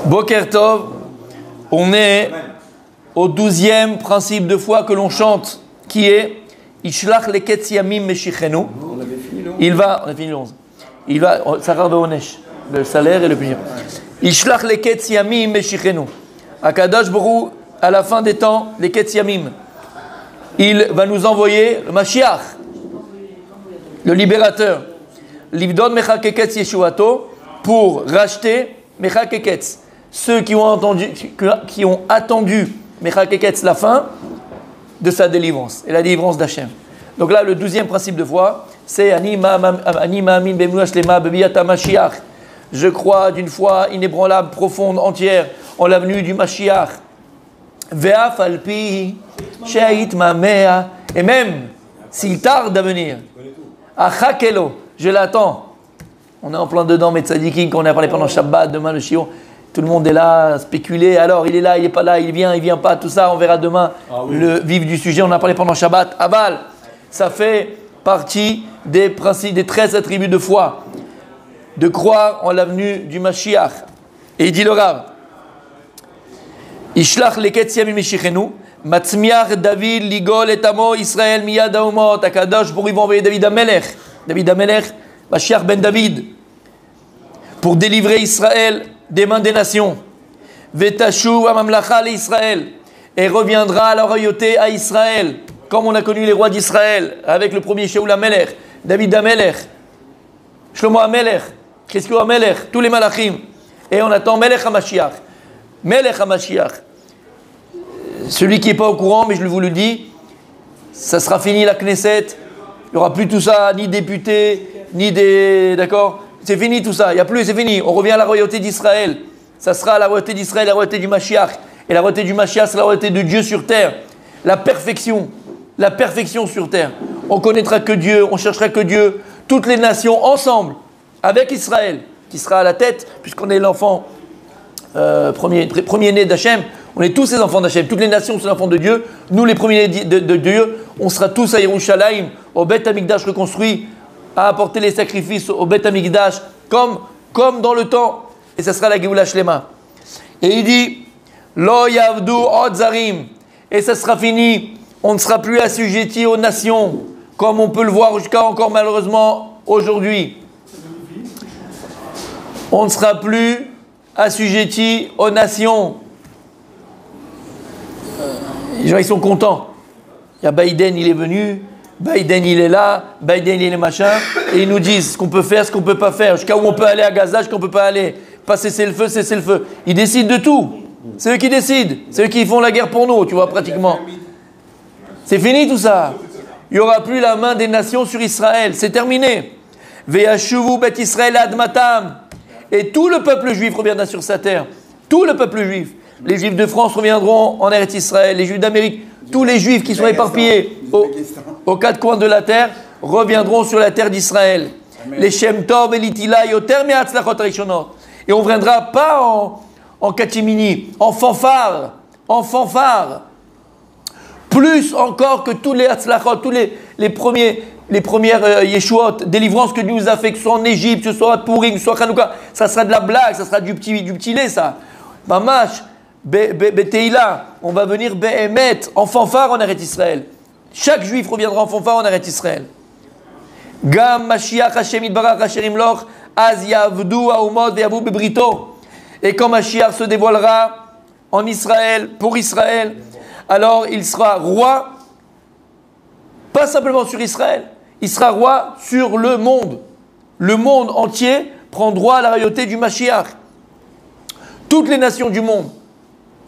Boker Tov, on est au 12e principe de foi que l'on chante, qui est Ishlach leketz yamim meshichenu. Il va, on a fini le 11. Il va, Sarah Beonesh, le salaire et le punir. Ishlach leketz yamim meshichenu. Akadosh Borou, à la fin des temps, leketz yamim. Il va nous envoyer le Mashiach, le libérateur. Livdon mechakeketz yeshuato, pour racheter mechakeketz. Ceux qui ont attendu mechakeketz, la fin de sa délivrance et la délivrance d'Hachem. Donc là, le 12e principe de foi, c'est Ani ma'amin be'emunah shlema be'biyat Mashiach. Je crois d'une foi inébranlable, profonde, entière, en la venue du Mashiach. Ve'af alpi she'ait ma'mea. Et même s'il tarde à venir, achakelo, je l'attends. On est en plein dedans, mais tzadikim, quand on a parlé pendant Shabbat, demain le Shiur, tout le monde est là, spéculé. Alors, il est là, il n'est pas là, il vient pas, tout ça, on verra demain le vif du sujet. On en a parlé pendant Shabbat. Aval, ça fait partie des principes, des 13 attributs de foi, de croire en la venue du Mashiach. Et il dit le Rav, Ishlach leketz yamim meshichenu, matzmiach David ligol et amo Israël miyad haomot. Akadosh pour ils vont envoyer David Amelech, Mashiach ben David, pour délivrer Israël des mains des nations. Vetashu amamlacha l'Israël, et reviendra à la royauté à Israël, comme on a connu les rois d'Israël, avec le premier Shaul Amelech, David Amelech, Shlomo Amelech, Chizkiyahu Amelech, tous les malachim. Et on attend Melech HaMashiach. Melech HaMashiach. Celui qui n'est pas au courant, mais je vous le dis, ça sera fini la Knesset, il n'y aura plus tout ça, ni députés, ni des... D'accord ? C'est fini tout ça, il n'y a plus, c'est fini. On revient à la royauté d'Israël. Ça sera la royauté d'Israël, la royauté du Mashiach. Et la royauté du Mashiach, c'est la royauté de Dieu sur terre. La perfection sur terre. On connaîtra que Dieu, on cherchera que Dieu. Toutes les nations ensemble, avec Israël, qui sera à la tête, puisqu'on est l'enfant premier-né d'Hachem. On est tous les enfants d'Hachem. Toutes les nations sont les enfants de Dieu. Nous, les premiers-nés de Dieu, on sera tous à Yerushalayim, au Beth Amikdash reconstruit, à apporter les sacrifices au Beth Amikdash, comme dans le temps. Et ça sera la Geoula Shlema. Et il dit, Lo yavdu od zarim. Et ça sera fini. On ne sera plus assujetti aux nations, comme on peut le voir jusqu'à encore malheureusement aujourd'hui. On ne sera plus assujetti aux nations. Les gens, ils sont contents. Il y a Biden, il est venu. Biden, il est là. Biden, il est machin. Et ils nous disent ce qu'on peut faire, ce qu'on ne peut pas faire. Jusqu'à où on peut aller à Gaza, jusqu'à où on ne peut pas aller. Pas cesser le feu, cesser le feu. Ils décident de tout. C'est eux qui décident. C'est eux qui font la guerre pour nous, tu vois, pratiquement. C'est fini tout ça. Il n'y aura plus la main des nations sur Israël. C'est terminé. Ve'yashuvu bet Israël admatam. Et tout le peuple juif reviendra sur sa terre. Tout le peuple juif. Les juifs de France reviendront en Eretz Israël. Les juifs d'Amérique, tous les juifs qui sont éparpillés aux quatre coins de la terre reviendront sur la terre d'Israël. Les Shem Tov et l'Itila yoter me'atzlachot rishonot. Et on ne viendra pas en catimini, en fanfare. Plus encore que tous les atzlachot, tous les premières Yeshuot, délivrances que Dieu nous a fait, que ce soit en Égypte, que ce soit à Purim, que ce soit à Hanouka, ça sera de la blague, ça sera du petit lait, ça. Mamash, Beteila, on va venir Behemet, en fanfare en Eretz Israël. Chaque juif reviendra en fanfare en Eretz Israël. Gam Mashiach Hashem Yitbarach Asher Imloch, Az Yavdu Haumot Ve'yavu Bebrito. Et quand Mashiach se dévoilera en Israël, pour Israël, alors il sera roi, pas simplement sur Israël, il sera roi sur le monde. Le monde entier prend droit à la royauté du Mashiach. Toutes les nations du monde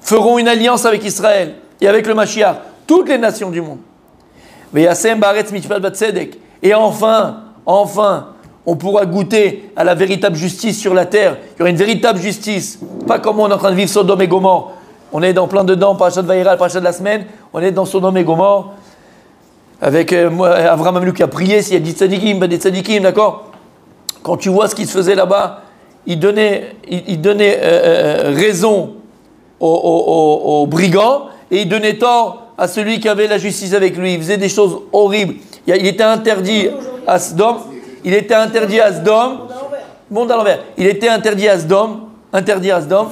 feront une alliance avec Israël et avec le Mashiach. Toutes les nations du monde. Et enfin, on pourra goûter à la véritable justice sur la terre. Il y aura une véritable justice. Pas comme on est en train de vivre Sodome et Gomorrhe. On est dans plein dedans, parachat Vaïra, parachat de la semaine. On est dans Sodome et Gomorrhe. Avec Avraham Avinu qui a prié, s'il y a des tzadikim, pas des tzadikim, d'accord. Quand tu vois ce qui se faisait là-bas, il donnait raison aux brigands et il donnait tort à celui qui avait la justice avec lui. Il faisait des choses horribles. Il était interdit à Sodome. Il était interdit à Sodome. Monde à l'envers. Il était interdit à Sodome, interdit à Sdom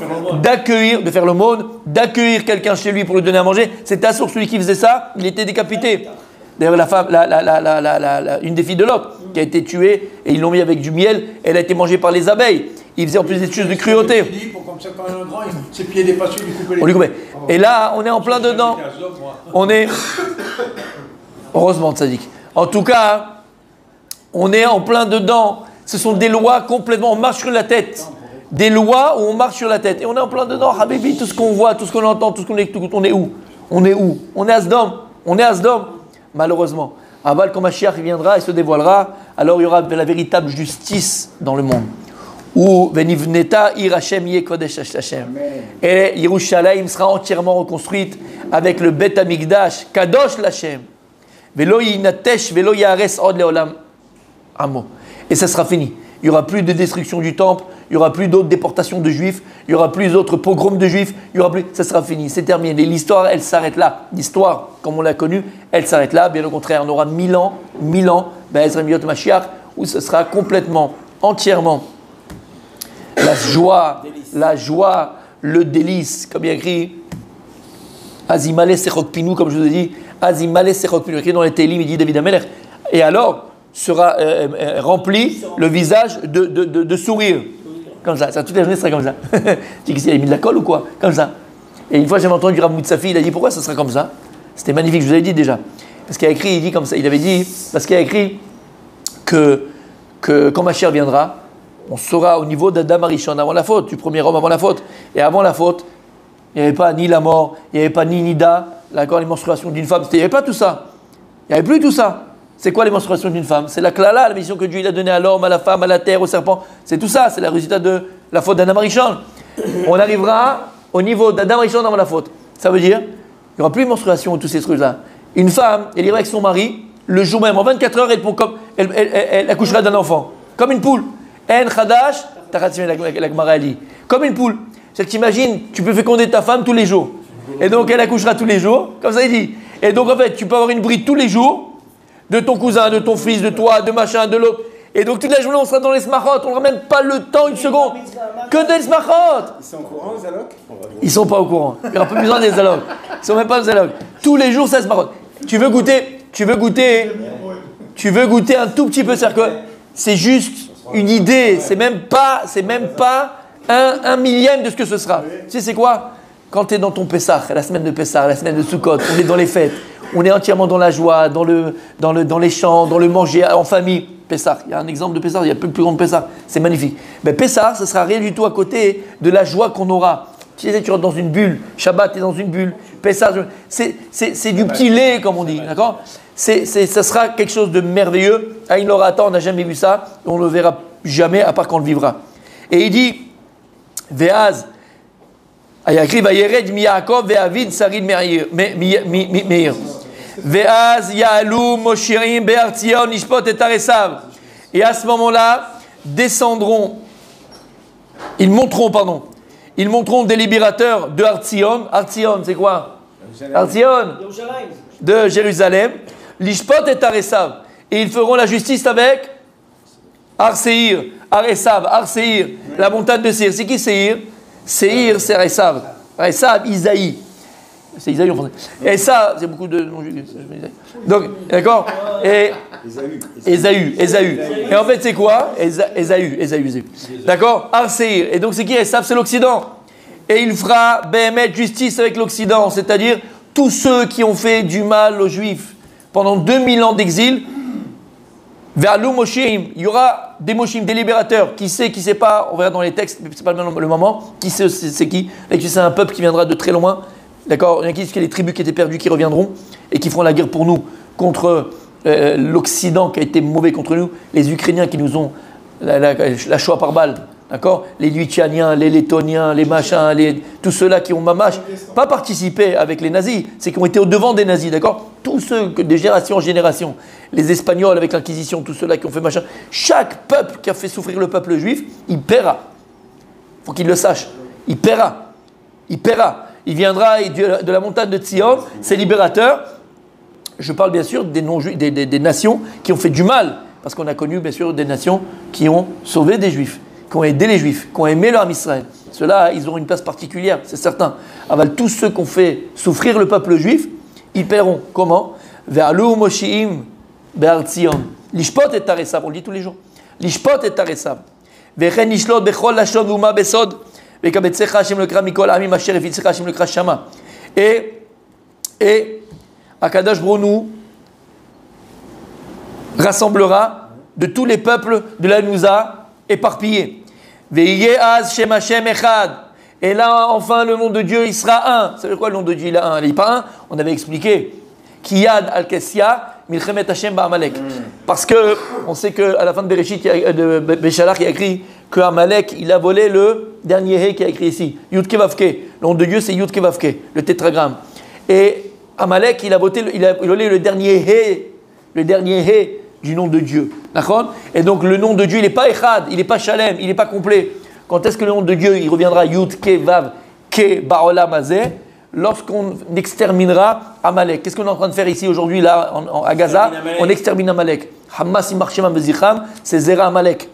de faire l'aumône, d'accueillir quelqu'un chez lui pour lui donner à manger. C'était assourd, celui qui faisait ça, il était décapité. D'ailleurs, la femme, une des filles de Lot, qui a été tuée, et ils l'ont mis avec du miel, elle a été mangée par les abeilles. Il faisait en plus des choses de cruauté. Comme ça, quand il est grand, ses pieds dépassés, on lui coupait. Et là, on est en plein dedans. On est. Heureusement, Tzadik. En tout cas, on est en plein dedans. Ce sont des lois complètement. On marche sur la tête. Des lois où on marche sur la tête. Et on est en plein dedans. Habibi, tout ce qu'on voit, tout ce qu'on entend, tout ce qu'on écoute, on est où? On est où? On est à Sdom. On est à Sdom. Malheureusement. Aval, quand Mashiach viendra et se dévoilera, alors il y aura la véritable justice dans le monde. Où Venivneta ir Hashem yeh kodesh Hashem. Et Yerushalayim sera entièrement reconstruite avec le Bet Hamikdash, Kadosh l'Hashem. Velo yinatesh velo yares od leolam amo. Et ça sera fini. Il n'y aura plus de destruction du temple, il n'y aura plus d'autres déportations de juifs, il n'y aura plus d'autres pogroms de juifs, il y aura plus. Ça sera fini, c'est terminé. L'histoire, elle s'arrête là. L'histoire, comme on l'a connue, elle s'arrête là. Bien au contraire, on aura 1000 ans, Ezra Miyot Mashiach, où ce sera complètement, entièrement la joie, le délice, comme il y a écrit, Azimale Sechok Pinou, comme je vous ai dit, Azimale Sechok Pinou, écrit dans les Télim, il dit David Ameler. Et alors sera rempli le visage de sourire. Comme ça, toute la journée sera comme ça. Tu dis qu'il a mis de la colle ou quoi? Comme ça. Et une fois j'avais entendu Rav Moutsafi, il a dit pourquoi ça sera comme ça? C'était magnifique, je vous avais dit déjà. Parce qu'il a écrit, il dit comme ça, il avait dit, parce qu'il a écrit que quand Mashiach viendra, on sera au niveau d'Adam Arishon, avant la faute, du premier homme avant la faute. Et avant la faute, il n'y avait pas ni la mort, il n'y avait pas ni Nida, d'accord, les menstruations d'une femme, il n'y avait pas tout ça. Il n'y avait plus tout ça. C'est quoi les menstruations d'une femme? C'est la klala, la mission que Dieu il a donnée à l'homme, à la femme, à la terre, au serpent. C'est tout ça, c'est le résultat de la faute d'Adam Arishon. On arrivera au niveau d'Adam Arishon avant la faute. Ça veut dire, il n'y aura plus de menstruation, tous ces trucs-là. Une femme, elle ira avec son mari, le jour même, en 24 heures, elle accouchera d'un enfant. Comme une poule. En Khadash, la Gemara dit. Comme une poule. C'est que t'imagines, tu peux féconder ta femme tous les jours. Et donc elle accouchera tous les jours, comme ça il dit. Et donc en fait, tu peux avoir une bride tous les jours, de ton cousin, de ton fils, de toi, de machin, de l'autre. Et donc toute la journée on sera dans les smachot, on n'aura même pas le temps, une seconde. Que des smachot. Ils sont au courant, les allocs? Ils sont pas au courant. Il n'y aura pas besoin des allocs. Ils sont même pas des allocs. Tous les jours, ça smachot. Tu veux goûter un tout petit peu, c'est-à-dire que c'est juste une idée, c'est même pas un millième de ce que ce sera. Tu sais c'est quoi? Quand tu es dans ton Pessah, la semaine de Pessah, la semaine de Sukkot, on est dans les fêtes, on est entièrement dans la joie, dans les chants, dans le manger en famille. Pessah, il y a un exemple de Pessah, il y a plus grand Pessah, c'est magnifique. Mais Pessah, ce sera rien du tout à côté de la joie qu'on aura. Tu sais, tu rentres dans une bulle, Shabbat, tu es dans une bulle, Pessah, c'est du petit lait, comme on dit, d'accord? Ça sera quelque chose de merveilleux. Aïn Lorata, on n'a jamais vu ça, on ne le verra jamais, à part quand on le vivra. Et il dit, Veaz, Ayakri Vayered Miyakov Ve'avid Sarid Meir. Veaz Ya'alou Moshirim Be'artzion Nishpot et Taresav. Et à ce moment-là, ils monteront des libérateurs de Artzion. Artzion, c'est quoi? Artzion de Jérusalem. L'Ishpot et Taresav. Et ils feront la justice avec Ar-Seir, Ar-Esav, Ar-Seir, la montagne de Seir. C'est qui Seir? Seir, c'est Ar-Esav. Ar-Esav, Isaïe. C'est Isaïe en français. Et ça, c'est beaucoup de noms juifs. Donc, d'accord? Et Ésaü. Et en fait, c'est quoi? Ésaü. D'accord? Ar-Seir. Et donc, c'est qui Esav? C'est l'Occident. Et il fera Béhémet justice avec l'Occident, c'est-à-dire tous ceux qui ont fait du mal aux Juifs pendant 2000 ans d'exil. Vers l'Umoshim, il y aura des Moshim, des libérateurs. Qui sait pas, on verra dans les textes, mais c'est pas le moment. Qui sait c'est qui? C'est un peuple qui viendra de très loin. D'accord? Il y a qui disent qu'il y a les tribus qui étaient perdues qui reviendront et qui feront la guerre pour nous contre l'Occident qui a été mauvais contre nous, les Ukrainiens qui nous ont la Shoah par balle. D'accord? Les Lituaniens, les Lettoniens, les machins, tous ceux-là qui ont mamache, pas participé avec les nazis, c'est qui ont été au devant des nazis, d'accord? Tous ceux de génération en génération, les Espagnols avec l'Inquisition, tous ceux-là qui ont fait machin, chaque peuple qui a fait souffrir le peuple juif, il paiera. Il faut qu'il le sache. Il paiera. Il viendra de la montagne de Tzion, ses libérateurs. Je parle bien sûr des nations qui ont fait du mal, parce qu'on a connu bien sûr des nations qui ont sauvé des juifs, qui ont aidé les juifs, qui ont aimé leur Israël. Ceux-là, ils auront une place particulière, c'est certain. Aval, tous ceux qu'on fait souffrir le peuple juif, ils paieront. Comment? Ve'alu moshiim be'ar Tzion. Lishpot et taresav, on le dit tous les jours. Lishpot et taresav. Ve'chen nishlot bechol lashon v'uma besod. Ve'kabetzecha Hashem lekra mikol amim asher efitzecha Hashem lekra shama. Et Akadosh Baruch Hu rassemblera de tous les peuples de la Nouza éparpillés. Ve'yeh az shem Hashem echad. Et là, enfin, le nom de Dieu, il sera un. Ça veut dire quoi le nom de Dieu, il est un? Il n'est pas un. On avait expliqué. Kiyad al-Kessia, Milchemet Hashem ba'Amalek. Parce que, on sait qu'à la fin de Bereshit, de Béchalach, il y a écrit que Amalek, il a volé le dernier He qui a écrit ici. Yud Kevavke. Le nom de Dieu, c'est Yud Kevavke, le tétragramme. Et Amalek, il a volé le dernier He du nom de Dieu. D'accord? Et donc, le nom de Dieu, il n'est pas Echad, il n'est pas Shalem, il n'est pas complet. Quand est-ce que le nom de Dieu, il reviendra Yud Kevav Ke Ba'olam Hazeh? Lorsqu'on exterminera Amalek. Qu'est-ce qu'on est en train de faire ici aujourd'hui, là, à Gaza? On extermine Amalek. Hamas Imarshemam Bezicham, c'est Zera Amalek.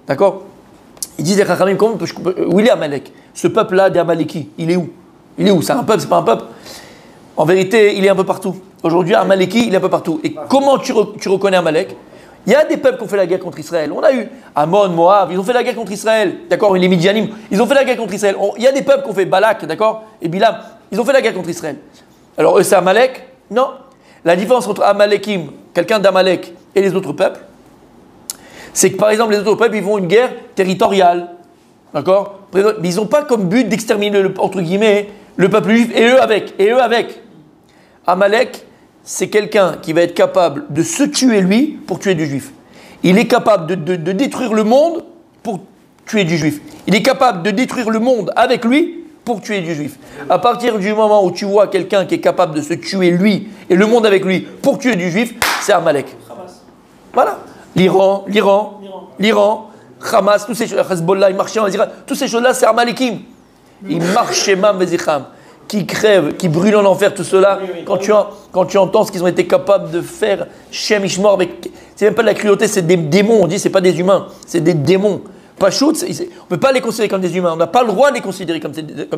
D'accord? Ils disent les Chachamim, où il est Amalek? Ce peuple-là des Amaleki, il est où? Il est où? C'est un peuple, c'est pas un peuple? En vérité, il est un peu partout. Aujourd'hui, Amaleki, il est un peu partout. Et comment tu reconnais Amalek? Il y a des peuples qui ont fait la guerre contre Israël. On a eu Ammon, Moab, ils ont fait la guerre contre Israël. D'accord? Les Midianim, ils ont fait la guerre contre Israël. Il y a des peuples qui ont fait Balak, d'accord? Et Bilam, ils ont fait la guerre contre Israël. Alors eux, c'est Amalek? Non. La différence entre Amalekim, quelqu'un d'Amalek, et les autres peuples, c'est que par exemple, les autres peuples, ils vont une guerre territoriale. D'accord? Mais ils n'ont pas comme but d'exterminer, entre guillemets, le peuple juif et eux avec. Et eux avec. Amalek, c'est quelqu'un qui va être capable de se tuer lui pour tuer du juif. Il est capable de détruire le monde pour tuer du juif. Il est capable de détruire le monde avec lui pour tuer du juif. À partir du moment où tu vois quelqu'un qui est capable de se tuer lui et le monde avec lui pour tuer du juif, c'est Amalek. Voilà. L'Iran, Hamas, tous ces choses, Hezbollah, ils marchaient en Israël, toutes ces choses-là, c'est Amalekim. Ils marchent chez Mam Vezicham, qui crèvent, qui brûlent en enfer, tout cela. Quand tu entends ce qu'ils ont été capables de faire, Shem Ishmor, c'est même pas de la cruauté, c'est des démons. On dit c'est pas des humains, c'est des démons. Pachout, on ne peut pas les considérer comme des humains. On n'a pas le droit de les considérer comme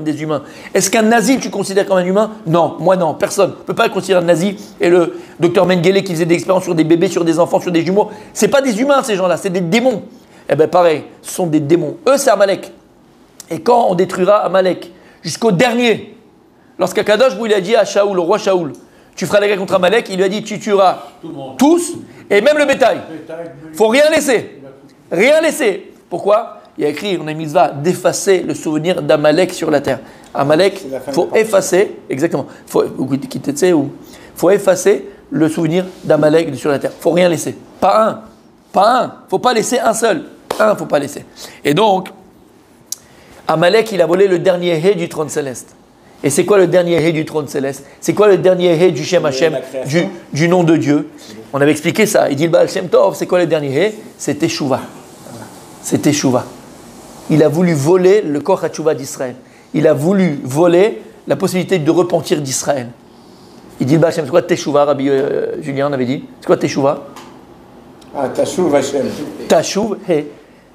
des humains. Est-ce qu'un nazi, tu considères comme un humain? Non, moi non, personne. On ne peut pas le considérer un nazi. Et le docteur Mengele qui faisait des expériences sur des bébés, sur des enfants, sur des jumeaux, c'est pas des humains ces gens-là, c'est des démons. Eh bien pareil, ce sont des démons. Eux, c'est Amalek. Et quand on détruira Amalek, jusqu'au dernier, lorsqu'Akadosh il a dit à Shaoul, au roi Shaoul, tu feras la guerre contre Amalek, il lui a dit tu tueras tous et même le bétail. Faut rien laisser. Rien laisser. Pourquoi? Il y a écrit, on a mis mitzvah d'effacer le souvenir d'Amalek sur la terre. Amalek, il faut effacer, exactement, faut effacer le souvenir d'Amalek sur la terre. Il ne faut rien laisser. Pas un. Il ne faut pas laisser un seul. Il ne faut pas laisser. Et donc, Amalek, il a volé le dernier hé du trône céleste. Et c'est quoi le dernier hé du trône céleste? C'est quoi le dernier hé du Shem Hashem, du nom de Dieu? On avait expliqué ça. Il dit le Baal Shem Tov, c'est quoi le dernier hé? C'est Teshuvah. C'est Teshuvah. Il a voulu voler le Koch HaTeshuvah d'Israël. Il a voulu voler la possibilité de repentir d'Israël. Il dit le Baal Shem, c'est quoi Teshuvah, Rabbi Julien, on avait dit? C'est quoi Teshuvah? Ah, Tashuv Hashem. Tashuv, He.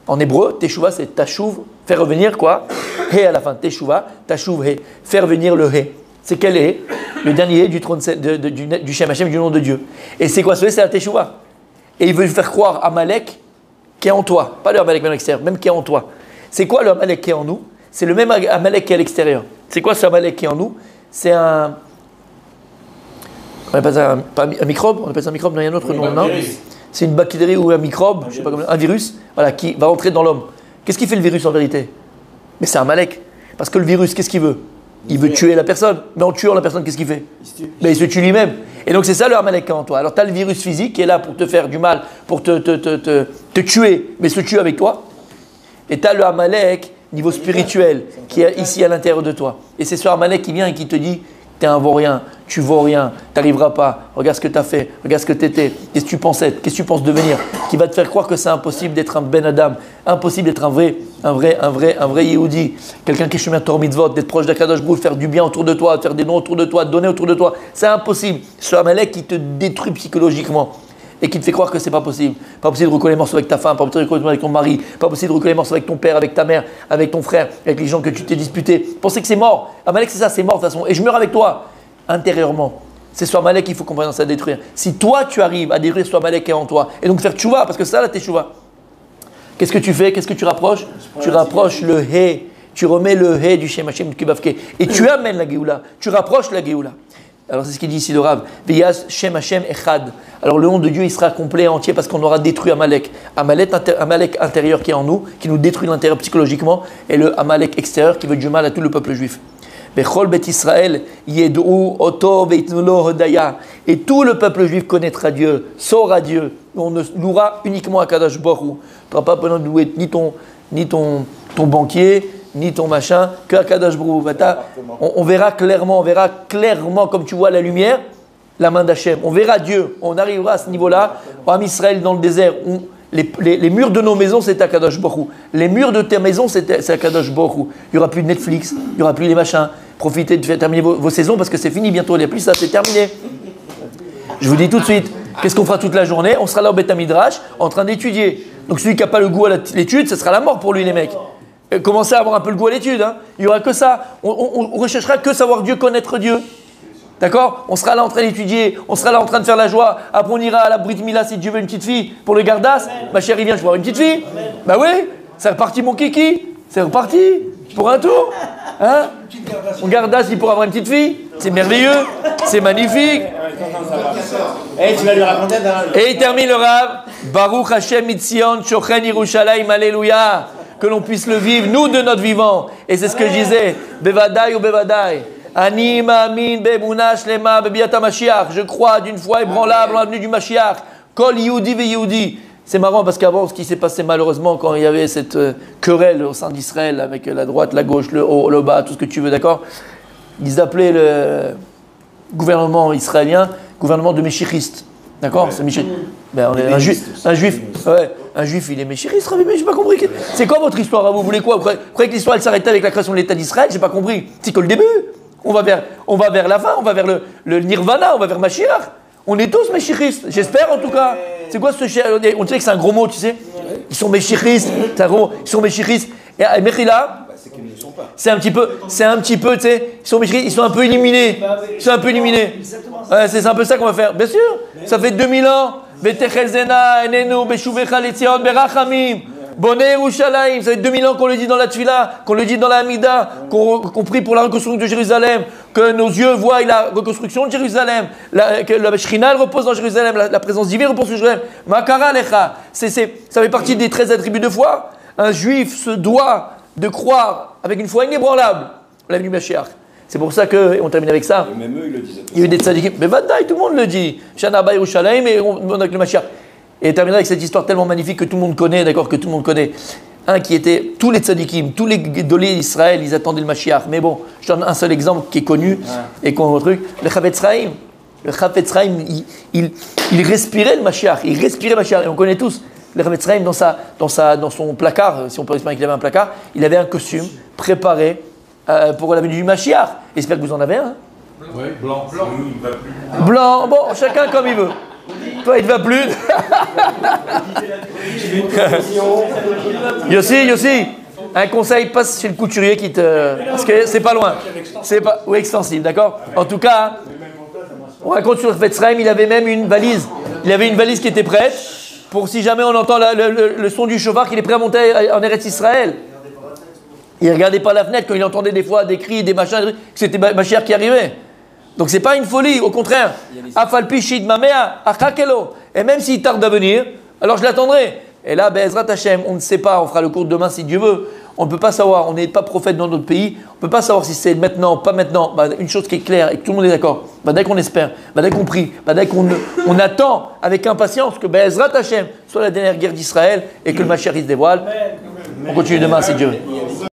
En hébreu, Teshuvah, c'est Tashuv, faire revenir quoi? He à la fin, Teshuvah, Tashuv, He. Faire venir le He. C'est quel He? Le dernier He du trône du Shem Hashem, du nom de Dieu. Et c'est quoi ce He? C'est la Teshuvah. Et il veut faire croire à Amalek qui est en toi. Pas le Amalek même à l'extérieur, même qui est en toi. C'est quoi le Amalek qui est en nous? C'est le même Amalek qui est à l'extérieur. C'est quoi ce Amalek qui est en nous? C'est un... On appelle ça un microbe? On appelle ça un microbe? Non, il y a un autre nom, non? C'est une bactérie ou un microbe, je sais pas comment, un virus, voilà, qui va entrer dans l'homme. Qu'est-ce qui fait le virus en vérité? Mais c'est un Amalek. Parce que le virus, qu'est-ce qu'il veut? Il veut tuer la personne. Mais en tuant la personne, qu'est-ce qu'il fait? Il se tue lui-même. Et donc c'est ça le Amalek qui est en toi. Alors tu as le virus physique qui est là pour te faire du mal, pour te tuer, mais se tue avec toi. Et tu as le Amalek niveau spirituel qui est ici à l'intérieur de toi. Et c'est ce Amalek qui vient et qui te dit: t'es un vaurien, tu vaux rien, t'arriveras pas, regarde ce que tu as fait, regarde ce que tu étais, qu'est-ce que tu penses être, qu'est-ce que tu penses devenir, qui va te faire croire que c'est impossible d'être un Ben Adam, impossible d'être un vrai Yehudi, quelqu'un qui est chemin Torah Mitzvot, d'être proche d'Akadosh Baruch Hu, faire du bien autour de toi, faire des dons autour de toi, donner autour de toi, c'est impossible. C'est un Amalek qui te détruit psychologiquement. et qui te fait croire que c'est pas possible. Pas possible de recoller les morceaux avec ta femme, pas possible de recoller avec ton mari, pas possible de recoller les morceaux avec ton père, avec ta mère, avec ton frère, avec les gens que tu t'es disputé. Pensez que c'est mort. Amalek, c'est ça, c'est mort de toute façon. Et je meurs avec toi, intérieurement. C'est ce Amalek qu'il faut qu'on commence à détruire. Si toi, tu arrives à détruire ce Amalek qui est en toi, et donc faire tchouva, parce que ça, là, t'es tchouva. Qu'est-ce que tu fais? Qu'est-ce que tu rapproches? Tu rapproches le hé. Tu remets le hé du Shem Hashem Kibavke. Et tu amènes la Géoula. Tu rapproches la Géoula. Alors c'est ce qu'il dit ici le Rav. Veyas Shem Hashem Echad. Alors le nom de Dieu, il sera complet et entier parce qu'on aura détruit Amalek. Amalek intérieur qui est en nous, qui nous détruit l'intérieur psychologiquement, et le Amalek extérieur qui veut du mal à tout le peuple juif. Bechol Bet Israël Yed'u Oto Veitnulo Hodaya. Et tout le peuple juif connaîtra Dieu, saura Dieu. On ne louera uniquement à Kadosh Baruch Hu. Tu n'auras pas besoin de louer ni ton banquier, ni ton machin, que à Kadosh Baruch Hu. On verra clairement, comme tu vois la lumière, la main d'Hachem. On verra Dieu. On arrivera à ce niveau-là. En Israël, dans le désert, les murs de nos maisons, c'est à Kadosh Baruch Hu. Les murs de ta maison, c'est à Kadosh Baruch Hu. Il n'y aura plus de Netflix, il n'y aura plus les machins. Profitez de terminer vos saisons parce que c'est fini bientôt. Il n'y a plus ça, c'est terminé. Je vous dis tout de suite, qu'est-ce qu'on fera toute la journée? On sera là au Beth Midrash en train d'étudier. Donc celui qui n'a pas le goût à l'étude, ce sera la mort pour lui, les mecs. Commencez à avoir un peu le goût à l'étude. Hein. Il n'y aura que ça. On recherchera que savoir Dieu, connaître Dieu. D'accord? On sera là en train d'étudier, on sera là en train de faire la joie. Après, on ira à la Brit Mila si Dieu veut une petite fille pour le Gardas. Ma chérie, viens, je veux avoir une petite fille. Bah oui, c'est reparti mon kiki. C'est reparti pour un tour. Hein? Mon Gardas, il pourra avoir une petite fille. C'est merveilleux, c'est magnifique. Et tu vas lui raconter Et il termine le Rav. Baruch Hashem Mitzion Shochen Yerushalayim, Alléluia. Que l'on puisse le vivre, nous, de notre vivant. Et c'est ce que je disais. Bevadai ou Bevadai. Ani ma'amin be'emuna shlema be'biat HaMashiach. Je crois d'une foi ébranlable en l'avenue du Mashiach. Kol Yehudi ve'Yehudi. C'est marrant parce qu'avant, ce qui s'est passé malheureusement quand il y avait cette querelle au sein d'Israël avec la droite, la gauche, le haut, le bas, tout ce que tu veux, d'accord? Ils appelaient le gouvernement israélien gouvernement de Méchichistes. D'accord? Ouais. C'est ben, un juif, il est Méchiriste, Rabbi, mais j'ai pas compris. C'est quoi votre histoire? Vous voulez quoi? Vous croyez que l'histoire elle s'arrêtait avec la création de l'État d'Israël? J'ai pas compris. C'est que le début. On va vers la fin, on va vers le Nirvana, on va vers Mashiach. On est tous Méchiristes, j'espère en tout cas. C'est quoi ce on dirait que c'est un gros mot, tu sais. Ils sont Méchiristes, c'est un gros mot. Ils sont Méchiristes. Et Mechila, c'est un petit peu, tu sais, ils sont Méchiristes, ils sont un peu éliminés. Ils sont un peu éliminés. Ouais, c'est un peu ça qu'on va faire. Bien sûr, ça fait 2000 ans. Betechelzena, Enenu, Beshuvecha, Letzion, Berachamim. Bonnet Yerushalayim, ça fait 2000 ans qu'on le dit dans la Tfila, qu'on le dit dans la Hamida, qu'on prie pour la reconstruction de Jérusalem, que nos yeux voient la reconstruction de Jérusalem, que la Shekhinah repose dans Jérusalem, la présence divine repose sur Jérusalem. Makara lecha, ça fait partie des 13 attributs de foi. Un juif se doit de croire avec une foi inébranlable à l'avenue Mashiach. C'est pour ça qu'on termine avec ça. Et même eux, ils le disent. Il y a eu des tzadikim, mais Vadaï, tout le monde le dit. Shana Ba Yerushalayim et on avec le Mashiach. Et terminer avec cette histoire tellement magnifique que tout le monde connaît, d'accord, que tout le monde connaît. Un qui était, tous les tzadikim, tous les dolés d'Israël, ils attendaient le Mashiach. Mais bon, je donne un seul exemple qui est connu et qu'on truc. Le Chafetz Chaim. Le Chafetz Chaim, il respirait le Mashiach. Il respirait le Mashiach. Et on connaît tous. Le Chafetz Chaim, dans son placard, si on peut expliquer qu'il avait un placard, il avait un costume préparé pour la venue du Mashiach. J'espère que vous en avez un. Oui, blanc. Blanc, bon, chacun comme il veut. Toi, il ne te va plus. Yossi, un conseil, passe chez le couturier qui te... Parce que c'est pas loin. C'est pas... Oui, extensible, d'accord? En tout cas, on raconte sur le Chafetz Chaim, il avait même une valise. Il avait une valise qui était prête pour si jamais on entend le son du chauffard qu'il est prêt à monter en Eretz Israël. Il ne regardait pas la fenêtre quand il entendait des fois des cris, des machins, que c'était Mashiach qui arrivait. Donc c'est pas une folie, au contraire. Afalpi shid mamea achakelo. Et même s'il tarde à venir, alors je l'attendrai. Et là, Be'ezrat Hashem, on ne sait pas, on fera le cours demain si Dieu veut. On ne peut pas savoir, on n'est pas prophète dans notre pays. On ne peut pas savoir si c'est maintenant, pas maintenant. Bah, une chose qui est claire et que tout le monde est d'accord. Bah, dès qu'on espère, bah, dès qu'on prie, bah, dès qu'on on attend avec impatience que Be'ezrat Hashem soit la dernière guerre d'Israël et que le Mashiach se dévoile. On continue demain si Dieu veut.